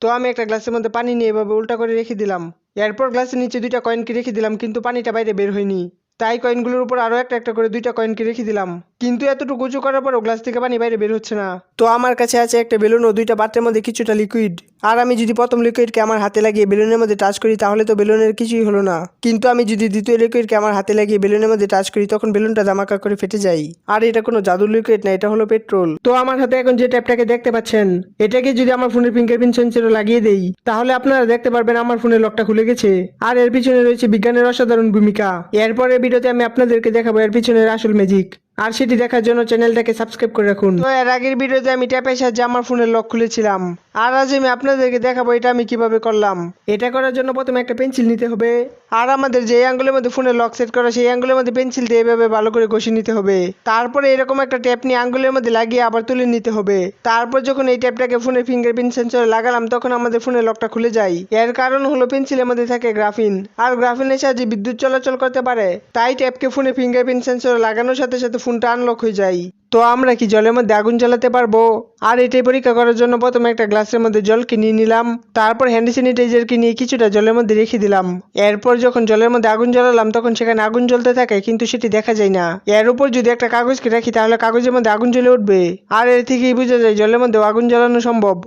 তো আমি একটা গ্লাসের মধ্যে পানি নিয়ে এভাবে উল্টা করে রেখে দিলাম। এরপর গ্লাসের নিচে 2টা কয়েনকে রেখে দিলাম, কিন্তু পানিটা বাইরে বের হয়নি। তাই কয়েনগুলোর উপর আরো একটা একটা করে 2টা কয়েনকে রেখে দিলাম, কিন্তু এতটুকু উঁচু করার পরও গ্লাস থেকে পানি বাইরে বের হচ্ছে না। তো আমার কাছে আছে একটা বেলুন ও 2টা পাত্রের মধ্যে কিছুটা লিকুইড। আর আমি যদি প্রথম লিকুইডকে আমার হাতে লাগিয়ে বেলুনের মধ্যে টাচ করি তাহলে তো বেলুনের কিছুই হলো না, কিন্তু আমি যদি দ্বিতীয় লিকুইডকে আমার হাতে লাগিয়ে বেলুনের মধ্যে টাচ করি তখন বেলুনটা ধামাকা করে ফেটে যায়। আর এটা কোনো জাদুর লিকুইড না, এটা হলো পেট্রোল। তো আমার হাতে এখন যে ট্যাপটাকে দেখতে পাচ্ছেন, এটাকে যদি আমার ফোনের ফিঙ্গারপ্রিন্ট সেন্সরে লাগিয়ে দেই তাহলে আপনারা দেখতে পারবেন আমার ফোনের লকটা খুলে গেছে। আর এর পিছনে রয়েছে বিজ্ঞানের অসাধারণ ভূমিকা। এরপরের ভিডিওতে আমি আপনাদেরকে দেখাবো এর পিছনের আসল ম্যাজিক। আর সেটি দেখার জন্য চ্যানেলটাকে সাবস্ক্রাইব করে রাখুন। তো এর আগের ভিডিওতে আমি ট্যাপের সাহায্যে আমার ফোনের লক খুলেছিলাম, আর আজ আমি আপনাদেরকে দেখাবো এটা আমি কিভাবে করলাম। এটা করার জন্য প্রথমে একটা পেন্সিল নিতে হবে, আর আমাদের যে আঙ্গুলের মধ্যে ফোনের লক সেট করা সেই আঙ্গুলের মধ্যে পেন্সিল দিয়ে এভাবে ভালো করে ঘষে নিতে হবে। তারপরে এরকম একটা ট্যাপ নিয়ে আঙ্গুলের মধ্যে লাগিয়ে আবার তুলে নিতে হবে। তারপর যখন এই ট্যাপটাকে ফোনের ফিঙ্গারপ্রিন্ট সেন্সরে লাগালাম তখন আমাদের ফোনের লকটা খুলে যায়। এর কারণ হলো পেন্সিলের মধ্যে থাকে গ্রাফিন, আর গ্রাফিনের সাহায্যে বিদ্যুৎ চলাচল করতে পারে। তাই ট্যাপকে ফোনে ফিঙ্গারপ্রিন্ট সেন্সরে লাগানোর সাথে সাথে ফোনটা আনলক হয়ে যায়। তো আমরা কি জলের মধ্যে আগুন জ্বালাতে পারবো? আর এটাই পরীক্ষা করার জন্য প্রথমে একটা গ্লাসের মধ্যে জলকে নিয়ে নিলাম, তারপর হ্যান্ড স্যানিটাইজারকে নিয়ে কিছুটা জলের মধ্যে রেখে দিলাম। এরপর যখন জলের মধ্যে আগুন জ্বালালাম তখন সেখানে আগুন জ্বলতে থাকে, কিন্তু সেটি দেখা যায় না। এর উপর যদি একটা কাগজকে রাখি তাহলে কাগজের মধ্যে আগুন জ্বলে উঠবে, আর এর থেকেই বোঝা যায় জলের মধ্যেও আগুন জ্বালানো সম্ভব।